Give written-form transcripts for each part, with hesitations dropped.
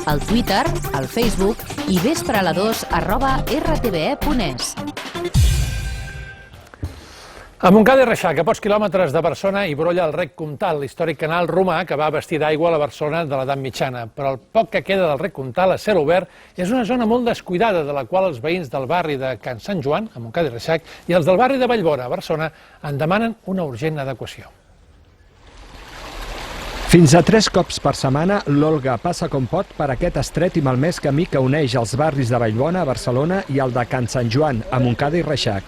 al Twitter, al Facebook i vespreala2@rtve.es. A Montcada i Reixac, a pocs quilòmetres de Barcelona, hi brolla el Rec Comtal, l'històric canal romà que va abastir d'aigua a la Barcelona de l'edat mitjana. Però el poc que queda del Rec Comtal a cel obert és una zona molt descuidada, de la qual els veïns del barri de Can Sant Joan, a Montcada i Reixac, i els del barri de Vallbona, a Barcelona, en demanen una urgent adequació. Fins a 3 cops per setmana, l'Olga passa com pot per aquest estret i malmès camí que uneix els barris de Vallbona, a Barcelona, i el de Can Sant Joan, a Montcada i Reixac.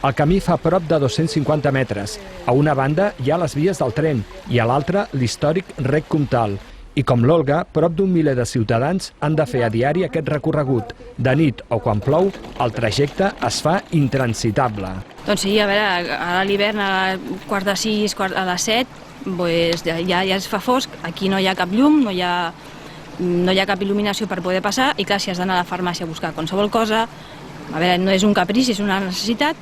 El camí fa prop de 250 metres. A una banda hi ha les vies del tren i a l'altra l'històric Rec Comtal. I com l'Olga, prop d'un miler de ciutadans han de fer a diari aquest recorregut. De nit o quan plou, el trajecte es fa intransitable. Doncs sí, a veure, ara a l'hivern a quarts de 6, a les 7, doncs ja es fa fosc, aquí no hi ha cap llum, no hi ha cap il·luminació per poder passar i clar, si has d'anar a la farmàcia a buscar qualsevol cosa, a veure, no és un caprici, és una necessitat.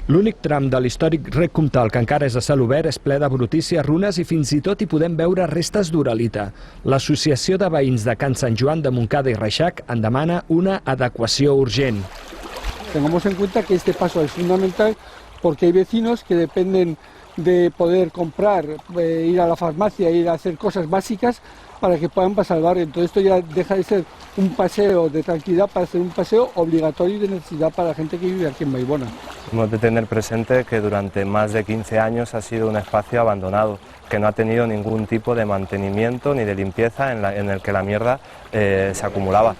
L'únic tram de l'històric Rec Comtal que encara és a cel obert és ple de brutícies, runes i fins i tot hi podem veure restes d'uralita. L'Associació de Veïns de Can Sant Joan de Montcada i Reixac en demana una adequació urgent. Tengamos en cuenta que este paso es fundamental porque hay vecinos que dependen de poder comprar, ir a la farmacia, ir a hacer cosas básicas para que puedan pasar al barrio. Entonces esto ya deja de ser un paseo de tranquilidad para ser un paseo obligatorio y de necesidad para la gente que vive aquí en Vallbona. Hemos de tener presente que durante más de 15 años ha sido un espacio abandonado, que no ha tenido ningún tipo de mantenimiento ni de limpieza en el que la mierda se acumulaba.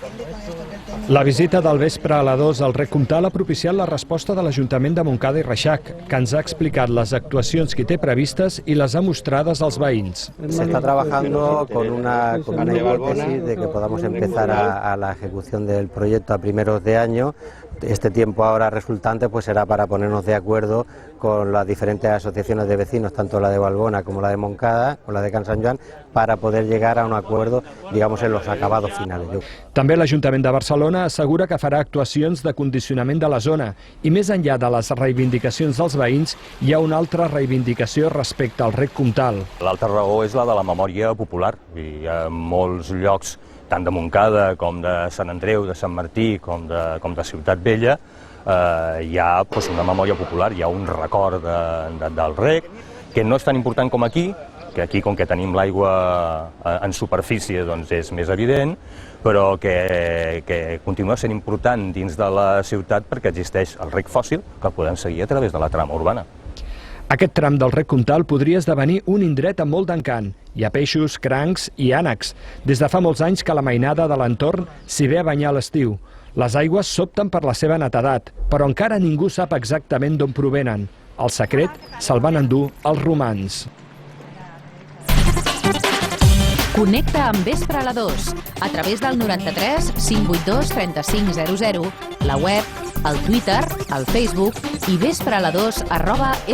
La visita del vespre a la 2 al Rec Comtal ha propiciat la resposta de l'Ajuntament de Montcada i Reixac, que ens ha explicat les actuacions que té previstes i les ha mostrades als veïns. Se está trabajando con una hipótesis de que podamos empezar a la ejecución del proyecto a primeros de año. Este tiempo ahora resultante pues será para ponernos de acuerdo con las diferentes asociaciones de vecinos, tanto la de Vallbona como la de Montcada o la de Can Sant Joan, para poder llegar a un acuerdo, digamos, en los acabados finales. També l'Ajuntament de Barcelona assegura que farà actuacions de condicionament de la zona i més enllà de les reivindicacions dels veïns hi ha una altra reivindicació respecte al Rec Comtal. L'altra raó és la de la memòria popular. Hi ha molts llocs, tant de Montcada com de Sant Andreu, de Sant Martí, com de Ciutat Vella, hi ha una memòria popular, hi ha un record del rec, que no és tan important com aquí, que aquí, com que tenim l'aigua en superfície, doncs és més evident, però que continua sent important dins de la ciutat perquè existeix el rec fòssil que el podem seguir a través de la trama urbana. Aquest tram del Rec Comtal podria esdevenir un indret amb molt d'encant. Hi ha peixos, crancs i ànecs. Des de fa molts anys que la mainada de l'entorn s'hi ve a banyar a l'estiu. Les aigües sobten per la seva netedat, però encara ningú sap exactament d'on provenen. El secret se'l van endur els romans. Connecta amb Vespre a la 2 a través del 93 582 3500, la web, el Twitter, el Facebook i vespreala2@rtve.es.